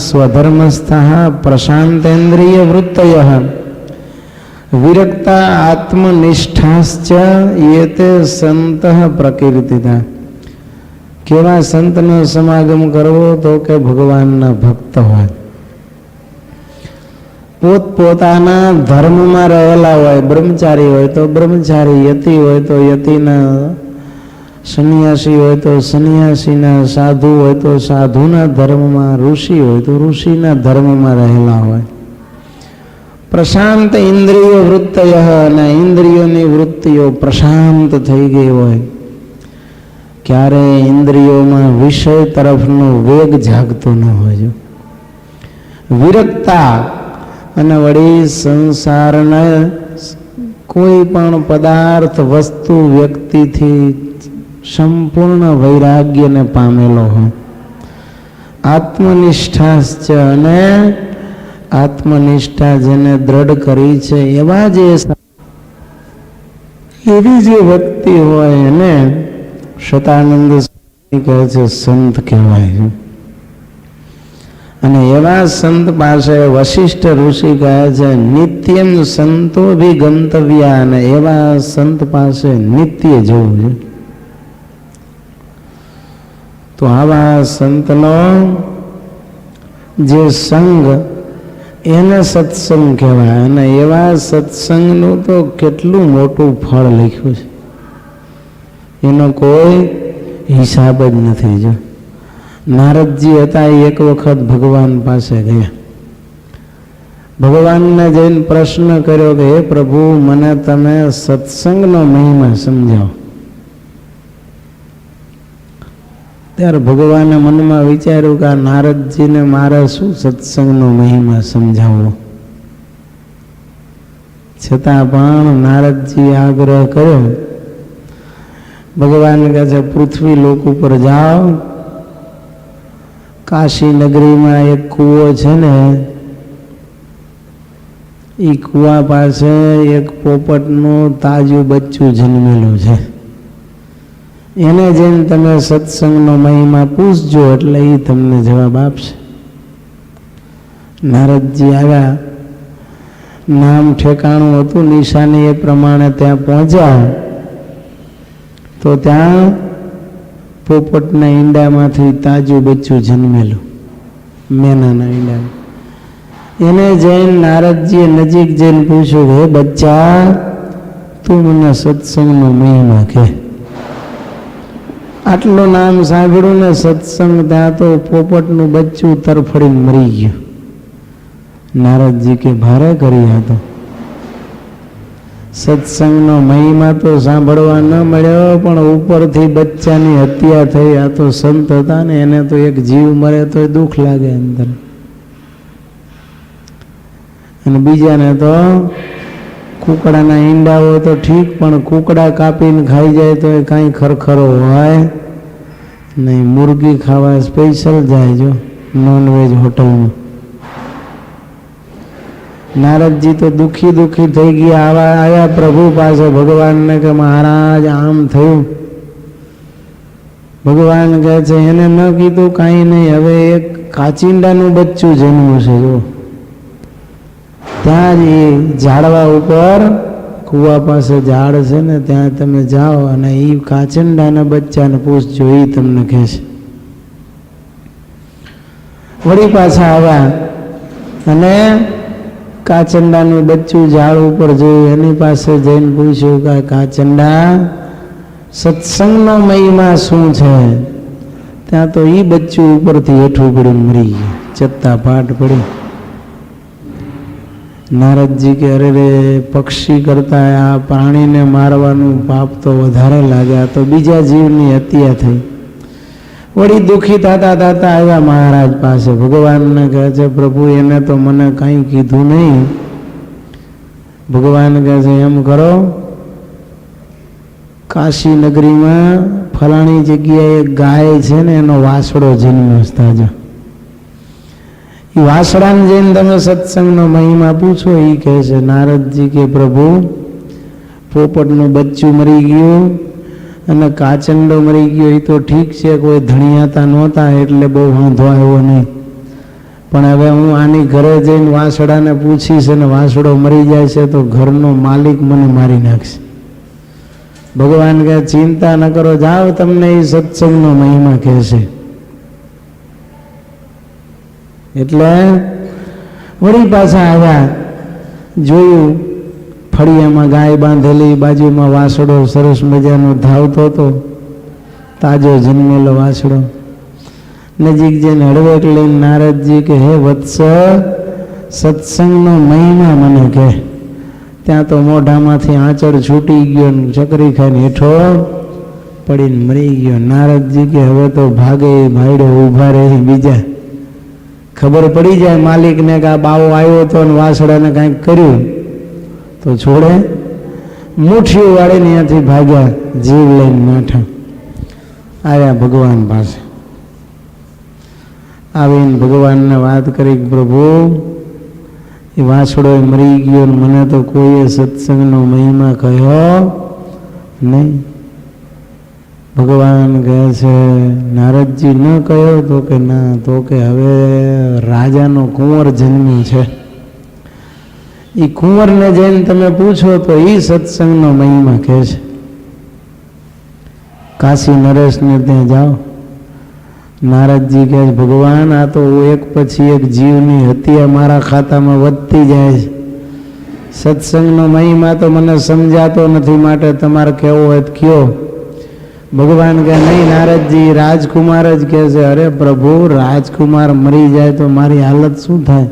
સ્વધર્મસ્થઃ પ્રશાંતેન્દ્રિય વૃત્તયઃ વિરક્તા આત્મનિષ્ઠાશ્ચ એતે સંતઃ પ્રકીર્તિતા. કેવા સંતનો સમાગમ કરવો તો કે ભગવાનના ભક્ત હોય, પોતપોતાના ધર્મમાં રહેલા હોય. બ્રહ્મચારી હોય તો બ્રહ્મચારી, યતિ હોય તો યતિના, સંન્યાસી હોય તો સંન્યાસીના, સાધુ હોય તો સાધુના ધર્મમાં, ઋષિ હોય તો ઋષિના ધર્મમાં રહેલા હોય. પ્રશાંત ઇન્દ્રિયો વૃત્તય, અને ઇન્દ્રિયોની વૃત્તિઓ પ્રશાંત થઈ ગઈ હોય. ક્યારે ઇન્દ્રિયોમાં વિષય તરફનો વેગ જાગતો ન હોય. વિરક્તા, અને વળી સંસારના કોઈ પણ પદાર્થ વસ્તુ વ્યક્તિથી સંપૂર્ણ વૈરાગ્યને પામેલો હોય. આત્મનિષ્ઠાશ્ચ, અને આત્મનિષ્ઠા જેને દ્રઢ કરી છે એવા એવી જે વ્યક્તિ હોય એને શતાનંદ સ્વામી કહે છે સંત કહેવાય. અને એવા સંત પાસે વશિષ્ઠ ઋષિ કહે છે નિત્યમ સંતો ભી ગંતવ્યા. અને એવા સંત પાસે નિત્ય જવું છે. તો આવા સંતનો જે સંગ એને સત્સંગ કહેવાય. અને એવા સત્સંગનું તો કેટલું મોટું ફળ લખ્યું છે, એનો કોઈ હિસાબ જ નથી. જો નારદજી હતા એક વખત ભગવાન પાસે ગયા. ભગવાનને જઈને પ્રશ્ન કર્યો કે હે પ્રભુ, મને તમે સત્સંગનો મહિમા સમજાવો. ત્યારે ભગવાને મનમાં વિચાર્યું કે આ નારદજીને મારે શું સત્સંગનો મહિમા સમજાવવો. છતાં પણ નારદજી આગ્રહ કર્યો ભગવાન કહે છે પૃથ્વી લોક ઉપર જાઓ, કાશી નગરીમાં એક કૂવો છે ને, એ કૂવા પાસે એક પોપટનું તાજું બચ્ચું જન્મેલું છે. એને જઈને તમે સત્સંગનો મહિમા પૂછજો એટલે એ તમને જવાબ આપશે. નારદજી આવ્યા, નામ ઠેકાણું હતું, નિશાની એ પ્રમાણે ત્યાં પહોંચ્યા તો ત્યાં પોપટના ઈંડામાંથી તાજું બચ્ચું જન્મેલું, મેનાના ઈંડામાં. એને જઈને નારદજીએ નજીક જઈને પૂછ્યું, હે બચ્ચા, તું મને સત્સંગનો મહિમા કહે. આટલું નામ સાંભળ્યું ને સત્સંગ, ત્યાં તો પોપટનું બચ્ચું તરફડીને મરી ગયું. નારદજી કે ભારે કરી હતો. સત્સંગનો મહિમા તો સાંભળવા ન મળ્યો, પણ ઉપરથી બચ્ચાની હત્યા થઈ. આ તો સંત હતા ને, એને તો એક જીવ મરે તો દુઃખ લાગે અંદર, અને બીજાને તો કૂકડાના ઈંડાઓ તો ઠીક, પણ કૂકડા કાપીને ખાઈ જાય તો એ કાંઈ ખરખરો હોય નહીં. મુરગી ખાવા સ્પેશિયલ જાય જો નોનવેજ હોટલમાં. નારદજી તો દુઃખી થઈ ગયા. આવ્યા પ્રભુ પાસે ભગવાનને કે મહારાજ આમ થયું. ભગવાન કહે છે એને ન કીધું કાંઈ નહીં, હવે એક કાચિંડાનું બચ્ચું જન્મ્યું છે. જો ત્યાં જ એ ઝાડવા ઉપર કૂવા પાસે ઝાડ છે ને, ત્યાં તમે જાઓ અને એ કાચિંડાના બચ્ચાને પૂછજો, એ તમને કહેશે. વળી પાછા આવ્યા અને કાચંડાનું બચ્ચું ઝાડ ઉપર જોયું. એની પાસે જઈને પૂછ્યું કે કાચંડા, સત્સંગનો મહિમા શું છે? ત્યાં તો એ બચ્ચું ઉપરથી હેઠું પડીને મરી ગયું, ચત્તા પાટ પડી. નારદજી કે અરે રે, પક્ષી કરતા આ પ્રાણીને મારવાનું પાપ તો વધારે લાગ્યા, તો બીજા જીવની હત્યા થઈ. વળી દુઃખી થતા આવ્યા મહારાજ પાસે. ભગવાનને કહે છે પ્રભુ એને તો મને કંઈ કીધું નહીં. ભગવાન કહે છે એમ કરો, કાશી નગરીમાં ફલાણી જગ્યાએ ગાય છે ને, એનો વાસડો જન્મ્યો તાજો. એ વાસડાને જઈને તમે સત્સંગનો મહિમા પૂછો. એ કહે છે નારદજી કે પ્રભુ પોપટનું બચ્ચું મરી ગયું અને કાચંડો મરી ગયો, એ તો ઠીક છે, કોઈ ધણિયાતા નહોતા એટલે બહુ વાંધો આવ્યો નહીં. પણ હવે હું આની ઘરે જઈને વાસડાને પૂછીશ અને વાસડો મરી જાય છે તો ઘરનો માલિક મને મારી નાખશે. ભગવાન કહે ચિંતા ન કરો, જાઓ તમને એ સત્સંગનો મહિમા કહેશે. એટલે વળી પાછા આવ્યા, જોયું ફળિયામાં ગાય બાંધેલી, બાજુમાં વાસડો સરસ મજાનો ધાવતો હતો, તાજો જન્મેલો વાસડો. નજીક જઈને હળવેક લઈને નારદજી કે હે વત્સ, સત્સંગનો મહિમા મને કહે. ત્યાં તો મોઢામાંથી આંચળ છૂટી ગયો, ચકરી ખાઈને હેઠો પડીને મરી ગયો. નારદજી કે હવે તો ભાગે ભાઈડો ઊભા રહી, બીજા ખબર પડી જાય માલિકને કે આ બાવો આવ્યો હતો અને વાસડાને કાંઈક કર્યું તો છોડે? મુઠ્ઠીઓ વાળીને ત્યાંથી ભાગ્યા, જીવ લઈને માઠા આવ્યા ભગવાન પાસે. આવીને ભગવાનને વાત કરી, પ્રભુ એ વાસડો મરી ગયો, મને તો કોઈએ સત્સંગનો મહિમા કહ્યો નહીં. ભગવાન કહે છે નારદજી ન કહ્યો? તો કે ના. તો કે હવે રાજાનો કુંવર જન્મ્યો છે, એ કુંવરને જઈને તમે પૂછો તો એ સત્સંગનો મહિમા કહે છે. કાશી નરેશને ત્યાં જાઓ. નારદજી કહે ભગવાન આ તો એક પછી એક જીવની હત્યા મારા ખાતામાં વધતી જાય છે. સત્સંગનો મહિમા તો મને સમજાતો નથી, માટે તમારે કહેવો હોય તો કયો. ભગવાન કહે નહીં નારદજી, રાજકુમાર જ કહે છે. અરે પ્રભુ, રાજકુમાર મરી જાય તો મારી હાલત શું થાય?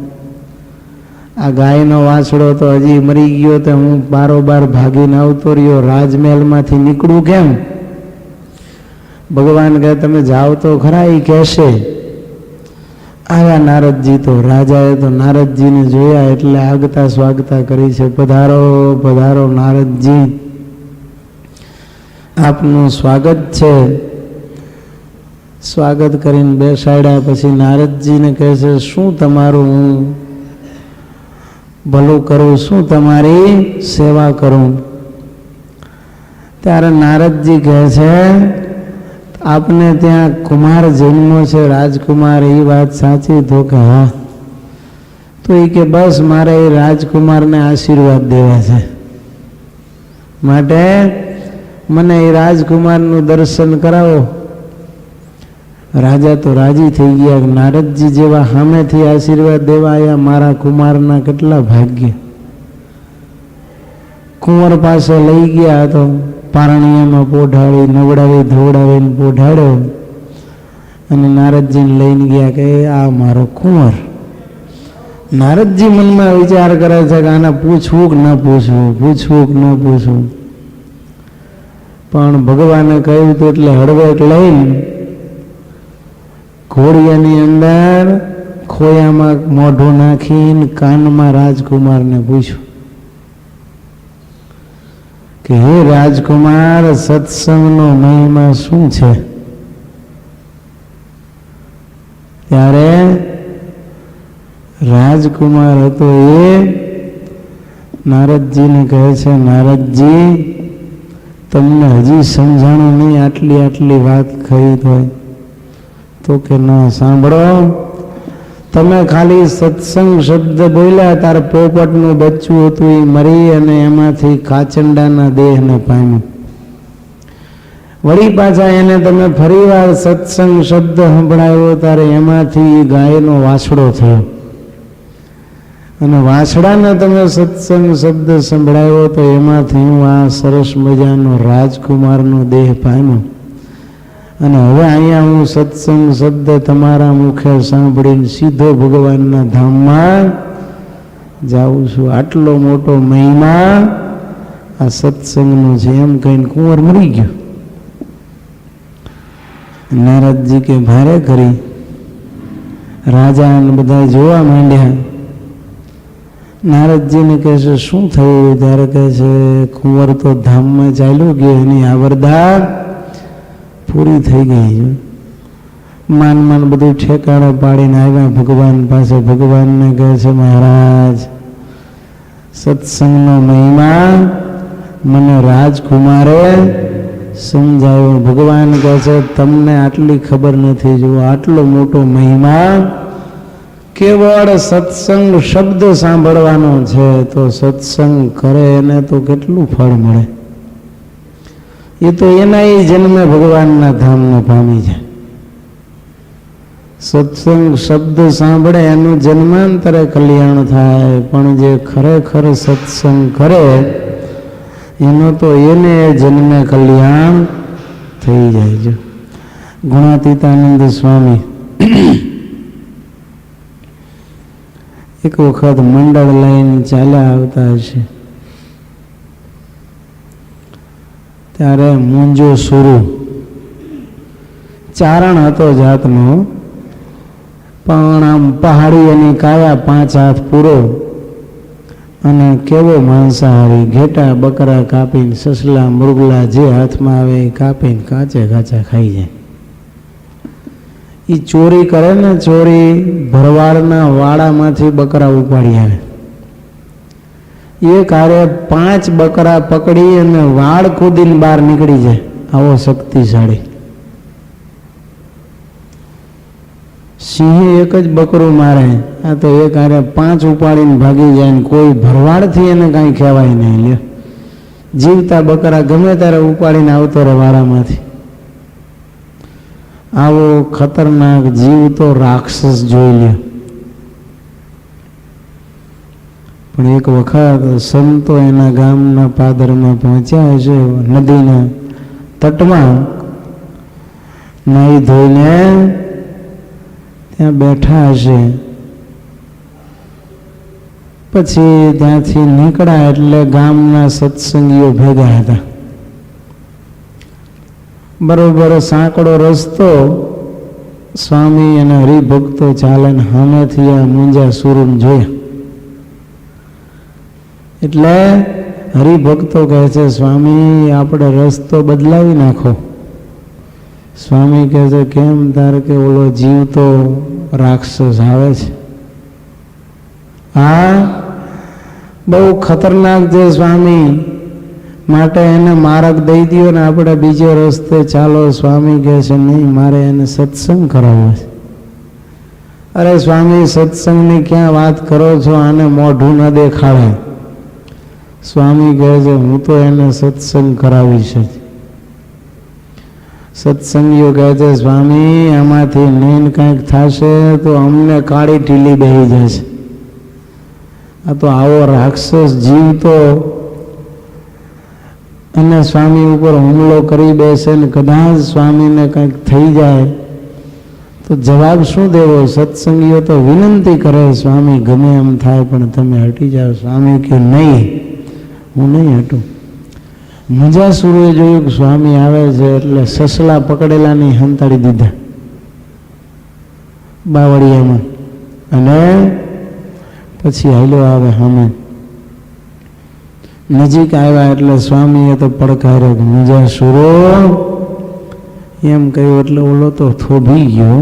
આ ગાયનો વાસડો તો હજી મરી ગયો, તો હું બારોબાર ભાગીને આવતો રહ્યો, રાજમહેલમાંથી નીકળું કેમ? ભગવાન કહે તમે જાઓ તો ખરા, એ કહેશે. આવ્યા નારદજી તો. રાજાએ તો નારદજીને જોયા એટલે આગતા સ્વાગતા કરી છે. પધારો પધારો નારદજી. આપનું સ્વાગત છે. સ્વાગત કરીને બેસાડ્યા પછી નારદજીને કહે છે, શું તમારું હું ભલું કરું, શું તમારી સેવા કરું? ત્યારે નારદજી કહે છે, આપને ત્યાં કુમાર જન્મો છે, રાજકુમાર, એ વાત સાચી? તો કે હા. તો એ કે બસ મારે એ રાજકુમારને આશીર્વાદ દેવા છે, માટે મને એ રાજકુમારનું દર્શન કરાવો. રાજા તો રાજી થઈ ગયા. નારદજી જેવા સામેથી આશીર્વાદ દેવા આવ્યા, મારા કુમારના કેટલા ભાગ્ય. કુંવર પાસે લઈ ગયા તો પારણિયામાં પોઢાડી, નવડાવી ધોવડાવીને પોઢાડ્યો અને નારદજીને લઈને ગયા કે આ મારો કુંવર. નારદજી મનમાં વિચાર કરે છે કે આને પૂછવું કે ન પૂછવું, પૂછવું કે ન પૂછવું. પણ ભગવાને કહ્યું હતું એટલે હળવેક લઈને ઘોડિયાની અંદર ખોયામાં મોઢું નાખીને કાનમાં રાજકુમારને પૂછ્યું કે હે રાજકુમાર, સત્સંગનો મહિમા શું છે? ત્યારે રાજકુમાર હતો એ નારદજીને કહે છે, નારદજી તમને હજી સમજાણું નહીં, આટલી વાત કહી તો કે ના સાંભળો. તમે ખાલી સત્સંગ શબ્દ બોલ્યા, તાર પોપટનું બચ્ચું હતું એ મરી અને એમાંથી કાચંડાના દેહને પામ્યું. વળી પાછા એને તમે ફરીવાર સત્સંગ શબ્દ સંભળાવ્યો, ત્યારે એમાંથી ગાયનો વાછડો થયો અને વાછડાને તમે સત્સંગ શબ્દ સંભળાવ્યો તો એમાંથી હું આ સરસ મજાનો રાજકુમારનો દેહ પામ્યો. અને હવે અહીંયા હું સત્સંગ શબ્દ તમારા મુખે સાંભળીને સીધો ભગવાનના ધામમાં જાઉં છું. આટલો મોટો મહિમા આ સત્સંગનો છે, એમ કહીને કુંવર મરી ગયો. નારદજી કે ભારે કરી. રાજા ને બધા જોવા માંડ્યા. નારદજીને કહે છે, શું થયું? ત્યારે કહે છે, કુંવર તો ધામમાં ચાલ્યો ગયો, એની આવરદા પૂરી થઈ ગઈ. માન બધું ઠેકાણે પાડીને આવ્યા ભગવાન પાસે. ભગવાનને કહે છે, મહારાજ, સત્સંગનો મહિમા મને રાજકુમારે સમજાવ્યો. ભગવાન કહે છે, તમને આટલી ખબર નથી. જો આટલો મોટો મહિમા કેવળ સત્સંગ શબ્દ સાંભળવાનો છે, તો સત્સંગ કરે એને તો કેટલું ફળ મળે. એ તો એના એ જન્મે ભગવાનના ધામને પામી જાય. સત્સંગ શબ્દ સાંભળે એનું જન્માંતરે કલ્યાણ થાય, પણ જે ખરેખર સત્સંગ કરે એનો તો એને જન્મે કલ્યાણ થઈ જાય. જો ગુણાતીતાનંદ સ્વામી એક વખત મંડળ લઈને ચાલ્યા આવતા હશે, ત્યારે મુંજો સુરુ ચારણ હતો જાતનો, પણ આમ પહાડી એની કાયા 5 હાથ પૂરો અને કેવો માંસાહારી. ઘેટા બકરા કાપીને, સસલા મૃગલા જે હાથમાં આવે એ કાપીને કાચા ખાઈ જાય. એ ચોરી કરે ને, ચોરી ભરવાડના વાડામાંથી બકરા ઉપાડી આવે. એ કારે 5 બકરા પકડી અને વાડ કૂદીને બહાર નીકળી જાય. આવો શક્તિશાળી. સિંહે એક જ બકરું મારે, આ તો એક હારે 5 ઉપાડીને ભાગી જાય ને કોઈ ભરવાડથી એને કાંઈ કહેવાય નહીં. લે, જીવતા બકરા ગમે ત્યારે ઉપાડીને આવતો રહે વાડામાંથી. આવો ખતરનાક જીવ તો રાક્ષસ જોઈ લે. પણ એક વખત સંતો એના ગામના પાદરમાં પહોંચ્યા છે, નદીના તટમાં નાહી ધોઈને ત્યાં બેઠા હશે. પછી ત્યાંથી નીકળ્યા એટલે ગામના સત્સંગીઓ ભેગા હતા. બરોબર સાંકડો રસ્તો, સ્વામી અને હરિભક્તો ચાલે ને સામેથી આ મુંજા સુરુન જોયા એટલે હરિભક્તો કહે છે સ્વામી આપણે રસ્તો બદલાવી નાખો. સ્વામી કહે છે કેમ? તારે કે ઓલો જીવ તો રાક્ષસ આવે છે. હા, બહુ ખતરનાક છે સ્વામી, માટે એને માર્ગ દઈ દો ને આપણે બીજો રસ્તે ચાલો. સ્વામી કહે છે નહીં, મારે એને સત્સંગ કરાવવો છે. અરે સ્વામી, સત્સંગની ક્યાં વાત કરો છો? આને મોઢું ન દેખાડે. સ્વામી કહે છે હું તો એને સત્સંગ કરાવીશ જ. સત્સંગીઓ કહે છે સ્વામી આમાંથી નહીં કંઈક થશે તો અમને કાળી ઢીલી બેહી જશે. આ તો આવો રાક્ષસ જીવ તો અને સ્વામી ઉપર હુમલો કરી બેસે ને કદાચ સ્વામીને કંઈક થઈ જાય તો જવાબ શું દેવો? સત્સંગીઓ તો વિનંતી કરે સ્વામી ગમે એમ થાય પણ તમે હટી જાઓ. સ્વામી કે નહીં, હું નહીં હટું. મુંજાસુરોએ જોયું કે સ્વામી આવે છે એટલે સસલા પકડેલા નહીં હંતાડી દીધા બાવળિયામાં અને પછી હાલ્યો આવે સામે. નજીક આવ્યા એટલે સ્વામીએ તો પડકાર્યો કે મુંજાસુરો એમ કહ્યું એટલે ઓલો તો થોભી ગયો.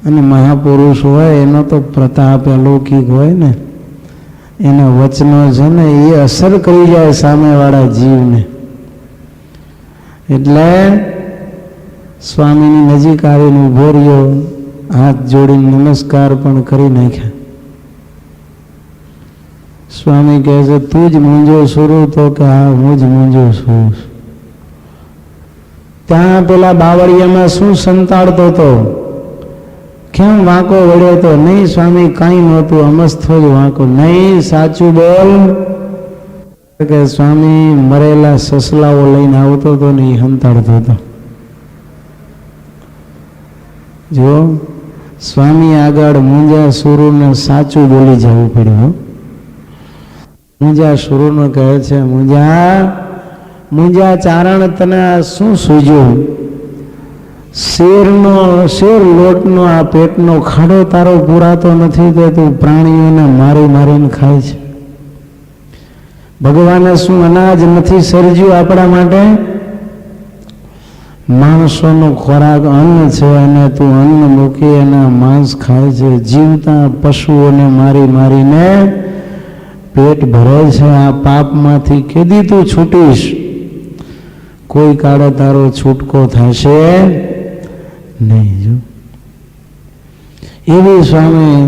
અને મહાપુરુષ હોય એનો તો પ્રતાપ અલૌકિક હોય ને, એના વચનો છે ને એ અસર કરી જાય સામેવાળા જીવને. એટલે સ્વામીની નજીક આવીને ઉભો રહ્યો, હાથ જોડીને નમસ્કાર પણ કરી નાખ્યા. સ્વામી કહે છે તું જ મૂંઝો સુરું? તો કે હા હું જ મૂંઝો છું. ત્યાં પેલા બાવળિયામાં શું સંતાડતો હતો? કેમ વાંકો વળ્યો તો? નહીં સ્વામી કાંઈ નહોતું, અમસ્તો જ વાંકો. નહીં, સાચું બોલ. કે સ્વામી મરેલા સસલાઓ લઈને આવતો હતો ને એ હંતાડતો હતો. જો સ્વામી આગળ મુંજાસુરને સાચું બોલી જવું પડ્યું. મુંજાસુરને કહે છે મુંજા ચારણ તને આ શું સૂજ્યું? શેર લોટનો આ પેટનો ખાડો તારો પૂરાતો નથી તે તું પ્રાણીઓને મારી મારીને ખાય છે. ભગવાને શું અનાજ નથી સર્જ્યું આપણા માટે? માણસોનો ખોરાક અન્ન છે અને તું અન્ન મૂકી એના માંસ ખાય છે. જીવતા પશુઓને મારી મારીને પેટ ભરે છે. આ પાપમાંથી કેદી તું છૂટીશ? કોઈ કાળે તારો છૂટકો થશે નહીં. જો એવી સ્વામી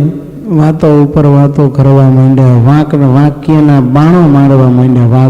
વાતો ઉપર વાતો કરવા માંડ્યા, વાક્યના બાણો મારવા માંડ્યા.